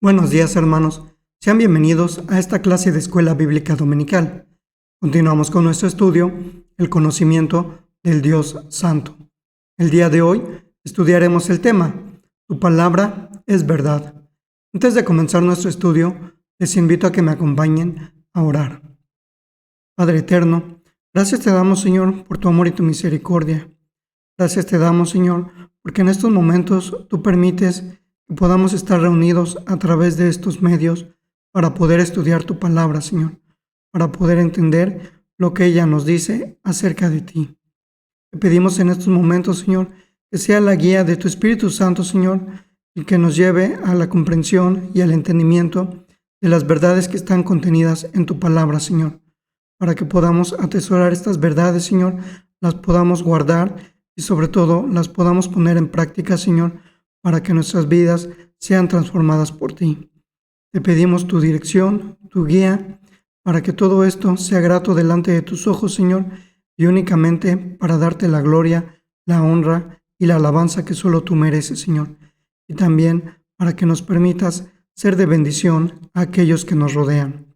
Buenos días, hermanos. Sean bienvenidos a esta clase de Escuela Bíblica Dominical. Continuamos con nuestro estudio, el conocimiento del Dios Santo. El día de hoy estudiaremos el tema, Tu palabra es verdad. Antes de comenzar nuestro estudio, les invito a que me acompañen a orar. Padre eterno, gracias te damos, Señor, por tu amor y tu misericordia. Gracias te damos, Señor, porque en estos momentos tú permites que podamos estar reunidos a través de estos medios para poder estudiar tu palabra, Señor, para poder entender lo que ella nos dice acerca de ti. Te pedimos en estos momentos, Señor, que sea la guía de tu Espíritu Santo, Señor, y que nos lleve a la comprensión y al entendimiento de las verdades que están contenidas en tu palabra, Señor, para que podamos atesorar estas verdades, Señor, las podamos guardar y sobre todo las podamos poner en práctica, Señor, para que nuestras vidas sean transformadas por ti. Te pedimos tu dirección, tu guía, para que todo esto sea grato delante de tus ojos, Señor, y únicamente para darte la gloria, la honra y la alabanza que solo tú mereces, Señor. Y también para que nos permitas ser de bendición a aquellos que nos rodean.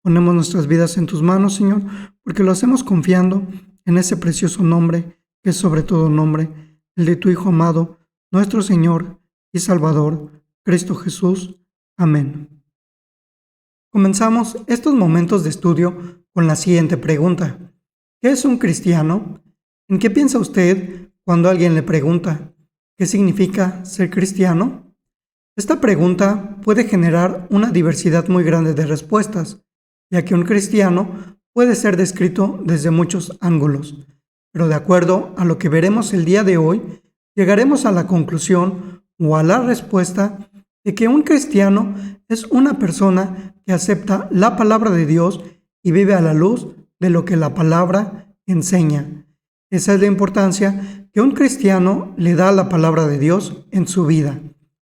Ponemos nuestras vidas en tus manos, Señor, porque lo hacemos confiando en ese precioso nombre, que es sobre todo nombre, el de tu Hijo amado, nuestro Señor y Salvador, Cristo Jesús. Amén. Comenzamos estos momentos de estudio con la siguiente pregunta. ¿Qué es un cristiano? ¿En qué piensa usted cuando alguien le pregunta qué significa ser cristiano? Esta pregunta puede generar una diversidad muy grande de respuestas, ya que un cristiano puede ser descrito desde muchos ángulos, pero de acuerdo a lo que veremos el día de hoy, llegaremos a la conclusión o a la respuesta de que un cristiano es una persona que acepta la palabra de Dios y vive a la luz de lo que la palabra enseña. Esa es la importancia que un cristiano le da a la palabra de Dios en su vida.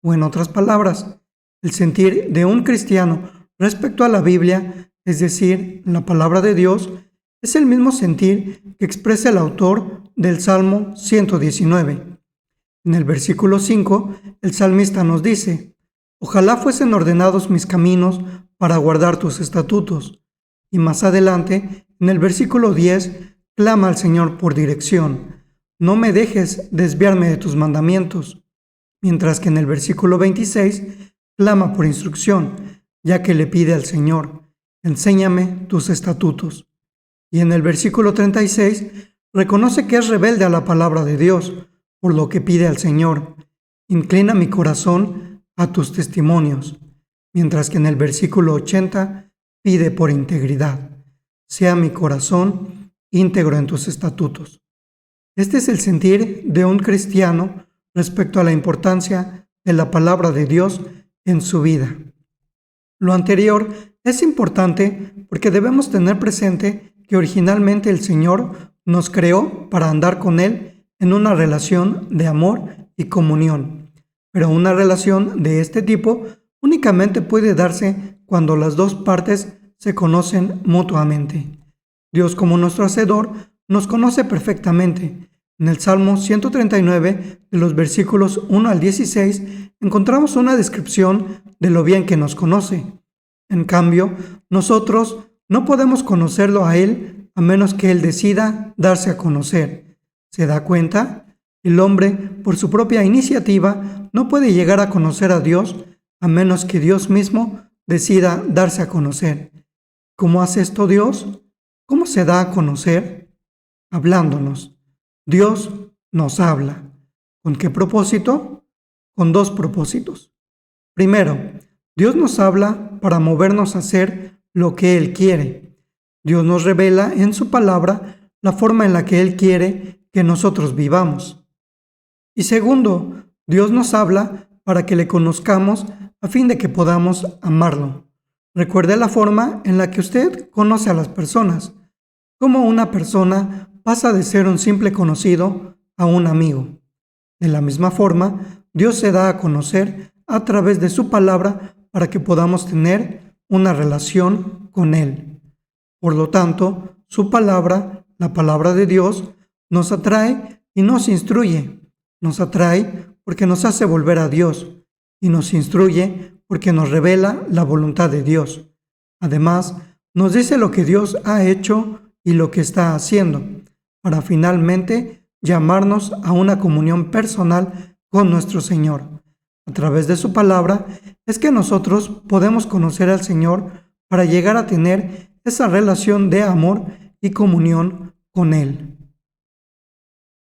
O en otras palabras, el sentir de un cristiano respecto a la Biblia, es decir, la palabra de Dios, es el mismo sentir que expresa el autor del Salmo 119. En el versículo 5, el salmista nos dice: «Ojalá fuesen ordenados mis caminos para guardar tus estatutos». Y más adelante, en el versículo 10, clama al Señor por dirección: «No me dejes desviarme de tus mandamientos». Mientras que en el versículo 26, clama por instrucción, ya que le pide al Señor: «Enséñame tus estatutos». Y en el versículo 36, reconoce que es rebelde a la palabra de Dios, por lo que pide al Señor: «Inclina mi corazón a tus testimonios», mientras que en el versículo 80 pide por integridad: «Sea mi corazón íntegro en tus estatutos». Este es el sentir de un cristiano respecto a la importancia de la palabra de Dios en su vida. Lo anterior es importante porque debemos tener presente que originalmente el Señor nos creó para andar con Él en una relación de amor y comunión. Pero una relación de este tipo únicamente puede darse cuando las dos partes se conocen mutuamente. Dios, como nuestro Hacedor, nos conoce perfectamente. En el Salmo 139, de los versículos 1 al 16, encontramos una descripción de lo bien que nos conoce. En cambio, nosotros no podemos conocerlo a Él a menos que Él decida darse a conocer. ¿Se da cuenta? El hombre, por su propia iniciativa, no puede llegar a conocer a Dios a menos que Dios mismo decida darse a conocer. ¿Cómo hace esto Dios? ¿Cómo se da a conocer? Hablándonos. Dios nos habla. ¿Con qué propósito? Con dos propósitos. Primero, Dios nos habla para movernos a hacer lo que Él quiere. Dios nos revela en su palabra la forma en la que Él quiere que nosotros vivamos. Y segundo, Dios nos habla para que le conozcamos a fin de que podamos amarlo. Recuerde la forma en la que usted conoce a las personas, cómo una persona pasa de ser un simple conocido a un amigo. De la misma forma, Dios se da a conocer a través de su palabra para que podamos tener una relación con Él. Por lo tanto, su palabra, la palabra de Dios, nos atrae y nos instruye. Nos atrae porque nos hace volver a Dios y nos instruye porque nos revela la voluntad de Dios. Además, nos dice lo que Dios ha hecho y lo que está haciendo, para finalmente llamarnos a una comunión personal con nuestro Señor. A través de su palabra es que nosotros podemos conocer al Señor para llegar a tener esa relación de amor y comunión con Él.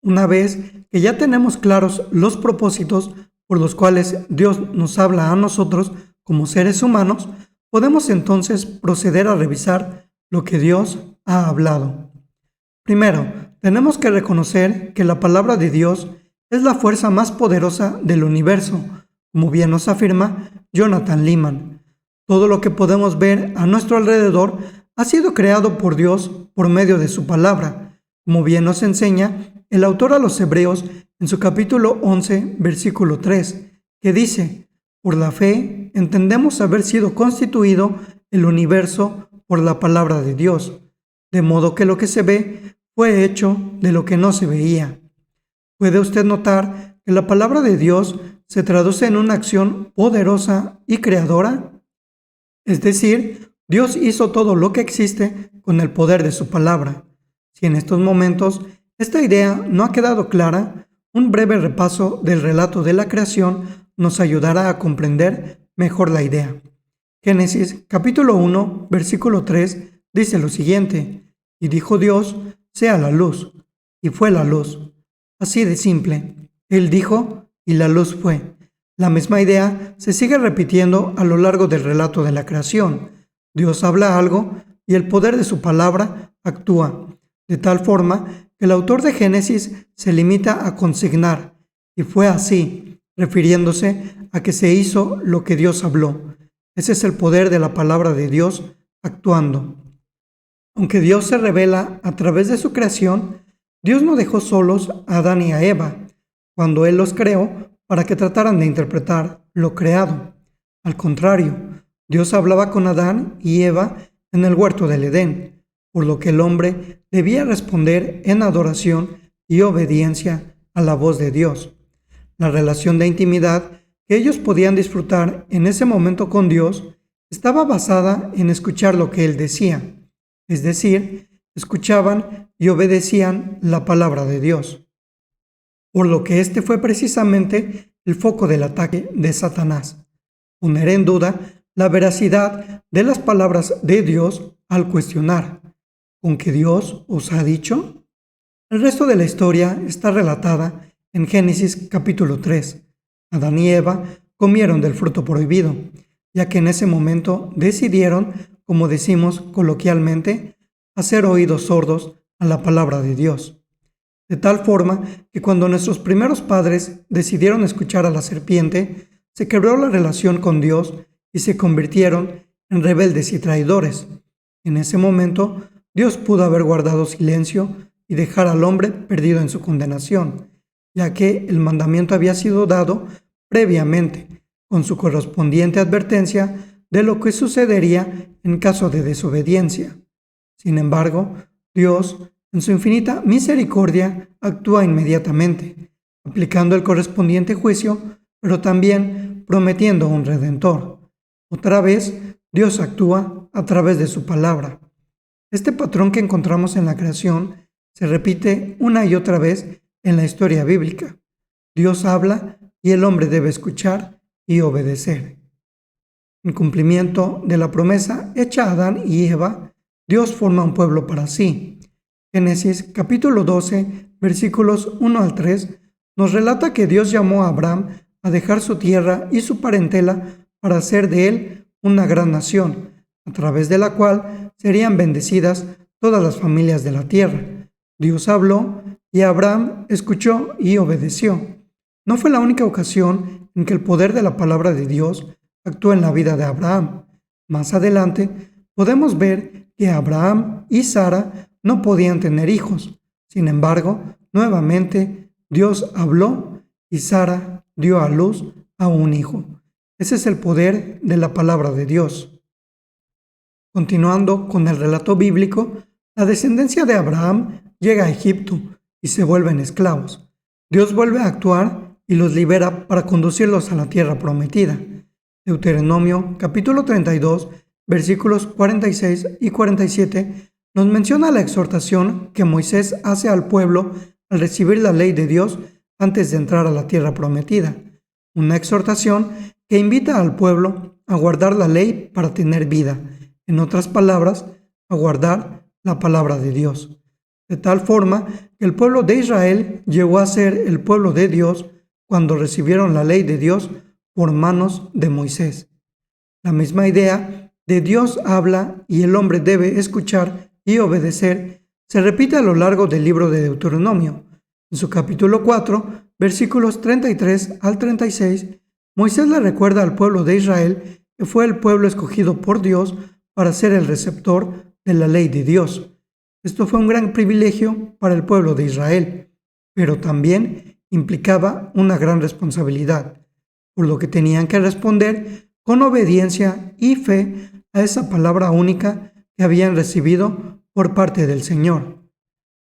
Una vez que ya tenemos claros los propósitos por los cuales Dios nos habla a nosotros como seres humanos, podemos entonces proceder a revisar lo que Dios ha hablado. Primero, tenemos que reconocer que la palabra de Dios es la fuerza más poderosa del universo, como bien nos afirma Jonathan Leeman. Todo lo que podemos ver a nuestro alrededor ha sido creado por Dios por medio de su palabra, como bien nos enseña el autor a los Hebreos en su capítulo 11, versículo 3, que dice: por la fe entendemos haber sido constituido el universo por la palabra de Dios, de modo que lo que se ve fue hecho de lo que no se veía. ¿Puede usted notar que la palabra de Dios se traduce en una acción poderosa y creadora? Es decir, Dios hizo todo lo que existe con el poder de su palabra. Si en estos momentos esta idea no ha quedado clara, un breve repaso del relato de la creación nos ayudará a comprender mejor la idea. Génesis capítulo 1, versículo 3 dice lo siguiente: y dijo Dios, sea la luz, y fue la luz. Así de simple. Él dijo y la luz fue. La misma idea se sigue repitiendo a lo largo del relato de la creación. Dios habla algo y el poder de su palabra actúa, de tal forma que el autor de Génesis se limita a consignar, y fue así, refiriéndose a que se hizo lo que Dios habló. Ese es el poder de la palabra de Dios actuando. Aunque Dios se revela a través de su creación, Dios no dejó solos a Adán y a Eva, cuando Él los creó para que trataran de interpretar lo creado. Al contrario, Dios hablaba con Adán y Eva en el huerto del Edén, por lo que el hombre debía responder en adoración y obediencia a la voz de Dios. La relación de intimidad que ellos podían disfrutar en ese momento con Dios estaba basada en escuchar lo que Él decía, es decir, escuchaban y obedecían la palabra de Dios, por lo que este fue precisamente el foco del ataque de Satanás: poner en duda la veracidad de las palabras de Dios al cuestionar: ¿con qué Dios os ha dicho? El resto de la historia está relatada en Génesis capítulo 3. Adán y Eva comieron del fruto prohibido, ya que en ese momento decidieron, como decimos coloquialmente, hacer oídos sordos a la palabra de Dios. De tal forma que cuando nuestros primeros padres decidieron escuchar a la serpiente, se quebró la relación con Dios y se convirtieron en rebeldes y traidores. En ese momento, Dios pudo haber guardado silencio y dejar al hombre perdido en su condenación, ya que el mandamiento había sido dado previamente, con su correspondiente advertencia de lo que sucedería en caso de desobediencia. Sin embargo, Dios, en su infinita misericordia, actúa inmediatamente, aplicando el correspondiente juicio, pero también prometiendo un redentor. Otra vez, Dios actúa a través de su palabra. Este patrón que encontramos en la creación se repite una y otra vez en la historia bíblica. Dios habla y el hombre debe escuchar y obedecer. En cumplimiento de la promesa hecha a Adán y Eva, Dios forma un pueblo para sí. Génesis capítulo 12, versículos 1 al 3, nos relata que Dios llamó a Abraham a dejar su tierra y su parentela para hacer de él una gran nación, a través de la cual serían bendecidas todas las familias de la tierra. Dios habló y Abraham escuchó y obedeció. No fue la única ocasión en que el poder de la palabra de Dios actuó en la vida de Abraham. Más adelante podemos ver que Abraham y Sara no podían tener hijos. Sin embargo, nuevamente Dios habló y Sara dio a luz a un hijo. Ese es el poder de la palabra de Dios. Continuando con el relato bíblico, la descendencia de Abraham llega a Egipto y se vuelven esclavos. Dios vuelve a actuar y los libera para conducirlos a la tierra prometida. Deuteronomio capítulo 32, versículos 46 y 47 nos menciona la exhortación que Moisés hace al pueblo al recibir la ley de Dios antes de entrar a la tierra prometida. Una exhortación que invita al pueblo a guardar la ley para tener vida. En otras palabras, a guardar la palabra de Dios. De tal forma que el pueblo de Israel llegó a ser el pueblo de Dios cuando recibieron la ley de Dios por manos de Moisés. La misma idea de Dios habla y el hombre debe escuchar y obedecer se repite a lo largo del libro de Deuteronomio. En su capítulo 4, versículos 33 al 36, Moisés le recuerda al pueblo de Israel que fue el pueblo escogido por Dios para ser el receptor de la ley de Dios. Esto fue un gran privilegio para el pueblo de Israel, pero también implicaba una gran responsabilidad, por lo que tenían que responder con obediencia y fe a esa palabra única que habían recibido por parte del Señor.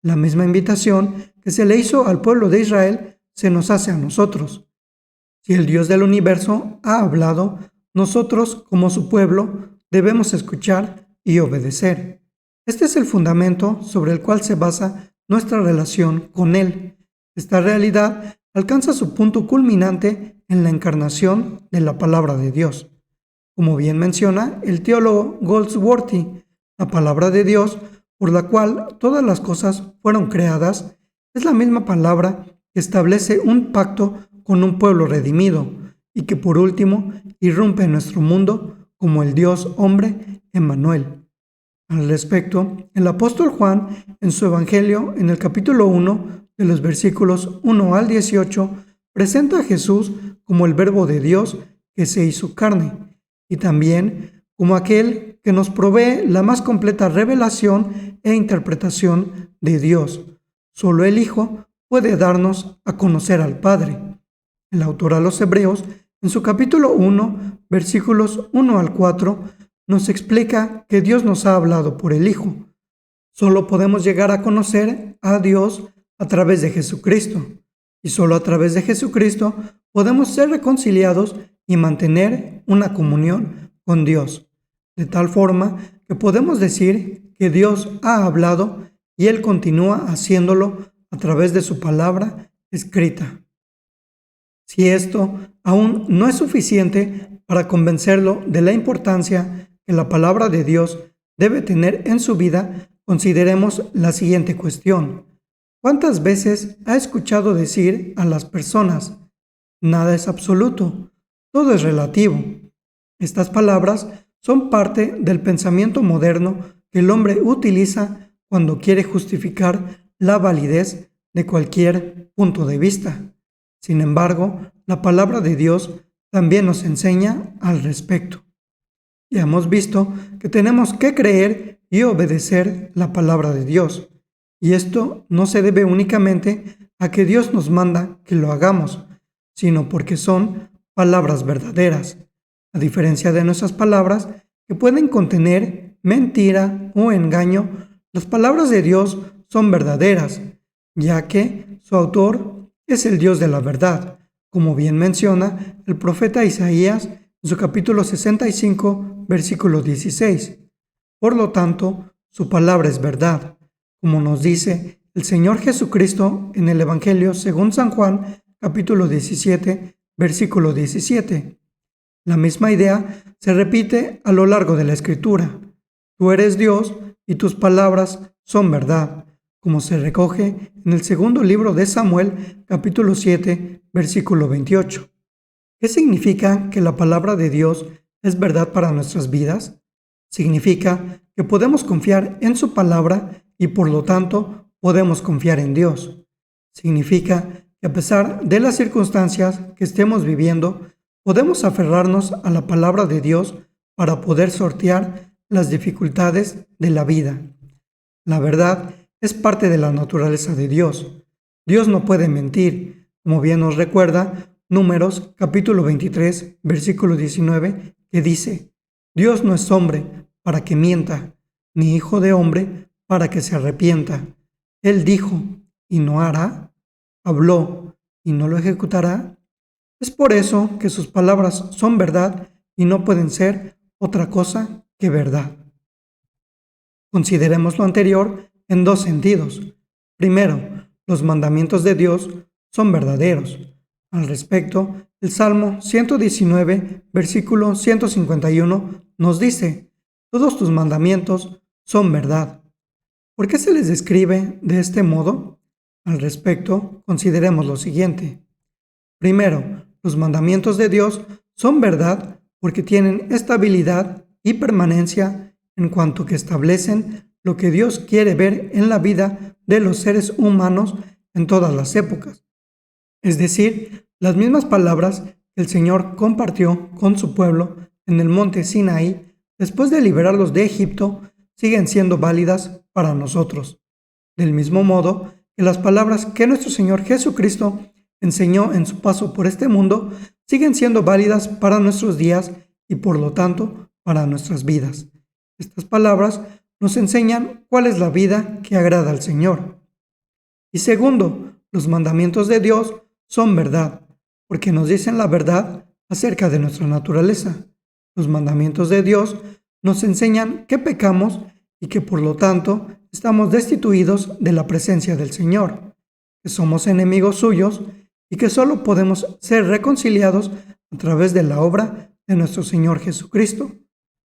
La misma invitación que se le hizo al pueblo de Israel se nos hace a nosotros. Si el Dios del universo ha hablado, nosotros, como su pueblo, debemos escuchar y obedecer. Este es el fundamento sobre el cual se basa nuestra relación con Él. Esta realidad alcanza su punto culminante en la encarnación de la palabra de Dios. Como bien menciona el teólogo Goldsworthy, la palabra de Dios, por la cual todas las cosas fueron creadas, es la misma palabra que establece un pacto con un pueblo redimido y que por último irrumpe en nuestro mundo como el Dios hombre Emmanuel. Al respecto, el apóstol Juan, en su Evangelio, en el capítulo 1, de los versículos 1 al 18, presenta a Jesús como el Verbo de Dios que se hizo carne, y también como aquel que nos provee la más completa revelación e interpretación de Dios. Solo el Hijo puede darnos a conocer al Padre. El autor a los Hebreos, en su capítulo 1, versículos 1 al 4, nos explica que Dios nos ha hablado por el Hijo. Solo podemos llegar a conocer a Dios a través de Jesucristo, y solo a través de Jesucristo podemos ser reconciliados y mantener una comunión con Dios, de tal forma que podemos decir que Dios ha hablado y Él continúa haciéndolo a través de su palabra escrita. Si esto aún no es suficiente para convencerlo de la importancia que la palabra de Dios debe tener en su vida, consideremos la siguiente cuestión. ¿Cuántas veces ha escuchado decir a las personas, nada es absoluto, todo es relativo? Estas palabras son parte del pensamiento moderno que el hombre utiliza cuando quiere justificar la validez de cualquier punto de vista. Sin embargo, la palabra de Dios también nos enseña al respecto. Ya hemos visto que tenemos que creer y obedecer la palabra de Dios. Y esto no se debe únicamente a que Dios nos manda que lo hagamos, sino porque son palabras verdaderas, a diferencia de nuestras palabras que pueden contener mentira o engaño. Las palabras de Dios son verdaderas, ya que su autor es el Dios de la verdad, como bien menciona el profeta Isaías en su capítulo 65, versículo 16. Por lo tanto, su palabra es verdad, como nos dice el Señor Jesucristo en el Evangelio según San Juan, capítulo 17, versículo 17. La misma idea se repite a lo largo de la Escritura. Tú eres Dios y tus palabras son verdad, como se recoge en el segundo libro de Samuel, capítulo 7, versículo 28. ¿Qué significa que la palabra de Dios es verdad para nuestras vidas? Significa que podemos confiar en su palabra y por lo tanto podemos confiar en Dios. Significa que a pesar de las circunstancias que estemos viviendo, podemos aferrarnos a la palabra de Dios para poder sortear las dificultades de la vida. La verdad es parte de la naturaleza de Dios. Dios no puede mentir, como bien nos recuerda Números capítulo 23, versículo 19, que dice: Dios no es hombre para que mienta, ni hijo de hombre para que se arrepienta. Él dijo y no hará, habló y no lo ejecutará. Es por eso que sus palabras son verdad y no pueden ser otra cosa que verdad. Consideremos lo anterior en dos sentidos. Primero, los mandamientos de Dios son verdaderos. Al respecto, el Salmo 119, versículo 151, nos dice: todos tus mandamientos son verdad. ¿Por qué se les describe de este modo? Al respecto, consideremos lo siguiente. Primero, los mandamientos de Dios son verdad porque tienen estabilidad y permanencia en cuanto que establecen lo que Dios quiere ver en la vida de los seres humanos en todas las épocas. Es decir, las mismas palabras que el Señor compartió con su pueblo en el monte Sinaí después de liberarlos de Egipto siguen siendo válidas para nosotros. Del mismo modo que las palabras que nuestro Señor Jesucristo enseñó en su paso por este mundo siguen siendo válidas para nuestros días y por lo tanto para nuestras vidas. Estas palabras nos enseñan cuál es la vida que agrada al Señor. Y segundo, los mandamientos de Dios son verdad, porque nos dicen la verdad acerca de nuestra naturaleza. Los mandamientos de Dios nos enseñan que pecamos y que por lo tanto estamos destituidos de la presencia del Señor, que somos enemigos suyos y que solo podemos ser reconciliados a través de la obra de nuestro Señor Jesucristo.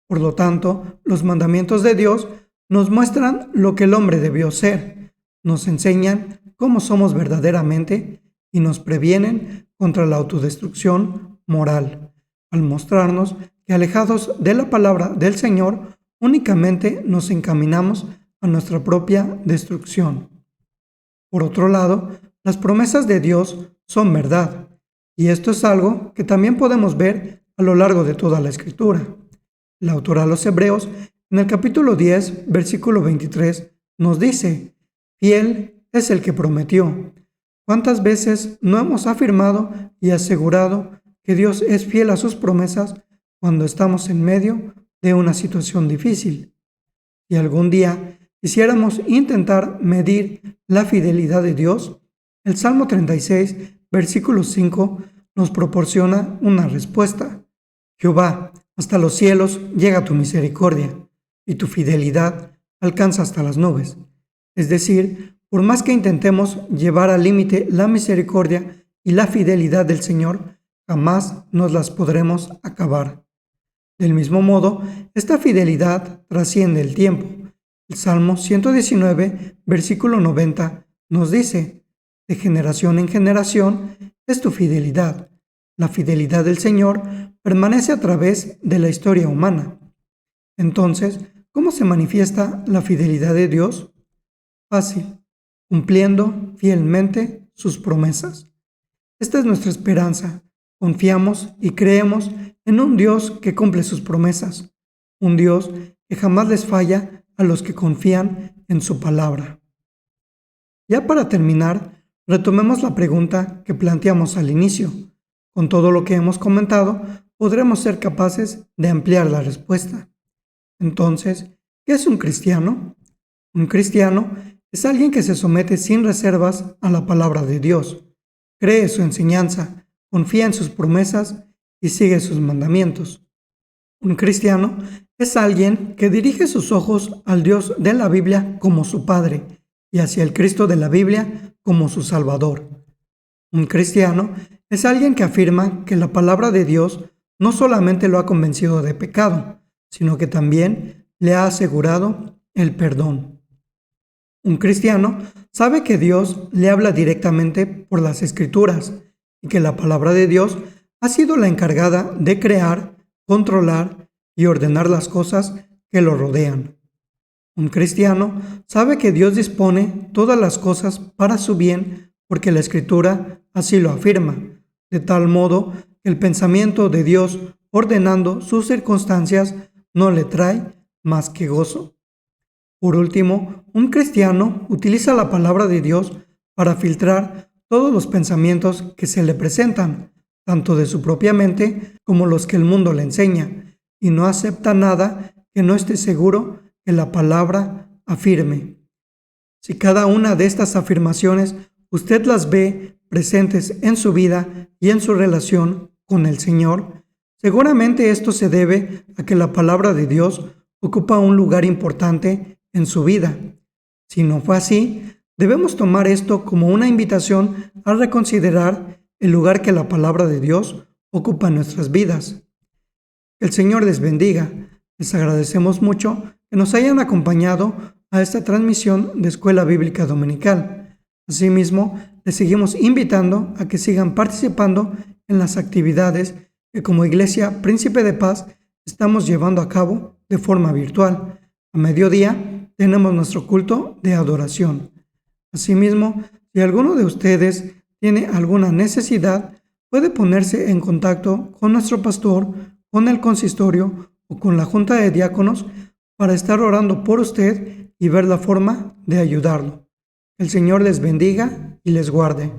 Por lo tanto, los mandamientos de Dios nos muestran lo que el hombre debió ser, nos enseñan cómo somos verdaderamente y nos previenen contra la autodestrucción moral, al mostrarnos que alejados de la palabra del Señor únicamente nos encaminamos a nuestra propia destrucción. Por otro lado, las promesas de Dios son verdad, y esto es algo que también podemos ver a lo largo de toda la Escritura. El autor a los Hebreos, en el capítulo 10, versículo 23, nos dice: fiel es el que prometió. ¿Cuántas veces no hemos afirmado y asegurado que Dios es fiel a sus promesas cuando estamos en medio de una situación difícil? Si algún día quisiéramos intentar medir la fidelidad de Dios, el Salmo 36, versículo 5, nos proporciona una respuesta. Jehová, hasta los cielos llega tu misericordia, y tu fidelidad alcanza hasta las nubes. Es decir, por más que intentemos llevar al límite la misericordia y la fidelidad del Señor, jamás nos las podremos acabar. Del mismo modo, esta fidelidad trasciende el tiempo. El Salmo 119, versículo 90, nos dice: de generación en generación es tu fidelidad. La fidelidad del Señor permanece a través de la historia humana. Entonces, ¿cómo se manifiesta la fidelidad de Dios? Fácil, cumpliendo fielmente sus promesas. Esta es nuestra esperanza. Confiamos y creemos en un Dios que cumple sus promesas, un Dios que jamás les falla a los que confían en su palabra. Ya para terminar, retomemos la pregunta que planteamos al inicio. Con todo lo que hemos comentado, podremos ser capaces de ampliar la respuesta. Entonces, ¿qué es un cristiano? Un cristiano es alguien que se somete sin reservas a la palabra de Dios, cree su enseñanza, confía en sus promesas y sigue sus mandamientos. Un cristiano es alguien que dirige sus ojos al Dios de la Biblia como su Padre y hacia el Cristo de la Biblia como su Salvador. Un cristiano es alguien que afirma que la palabra de Dios no solamente lo ha convencido de pecado, sino que también le ha asegurado el perdón. Un cristiano sabe que Dios le habla directamente por las Escrituras y que la palabra de Dios ha sido la encargada de crear, controlar y ordenar las cosas que lo rodean. Un cristiano sabe que Dios dispone todas las cosas para su bien porque la Escritura así lo afirma, de tal modo que el pensamiento de Dios ordenando sus circunstancias no le trae más que gozo. Por último, un cristiano utiliza la palabra de Dios para filtrar todos los pensamientos que se le presentan, tanto de su propia mente como los que el mundo le enseña, y no acepta nada que no esté seguro que la palabra afirme. Si cada una de estas afirmaciones usted las ve presentes en su vida y en su relación con el Señor, Seguramente esto se debe a que la palabra de Dios ocupa un lugar importante en su vida. Si no fue así, debemos tomar esto como una invitación a reconsiderar el lugar que la palabra de Dios ocupa en nuestras vidas. Que el Señor les bendiga. Les agradecemos mucho que nos hayan acompañado a esta transmisión de Escuela Bíblica Dominical. Asimismo, les seguimos invitando a que sigan participando en las actividades que como Iglesia Príncipe de Paz estamos llevando a cabo de forma virtual. A mediodía tenemos nuestro culto de adoración. Asimismo, si alguno de ustedes tiene alguna necesidad, puede ponerse en contacto con nuestro pastor, con el consistorio o con la junta de diáconos para estar orando por usted y ver la forma de ayudarlo. El Señor les bendiga y les guarde.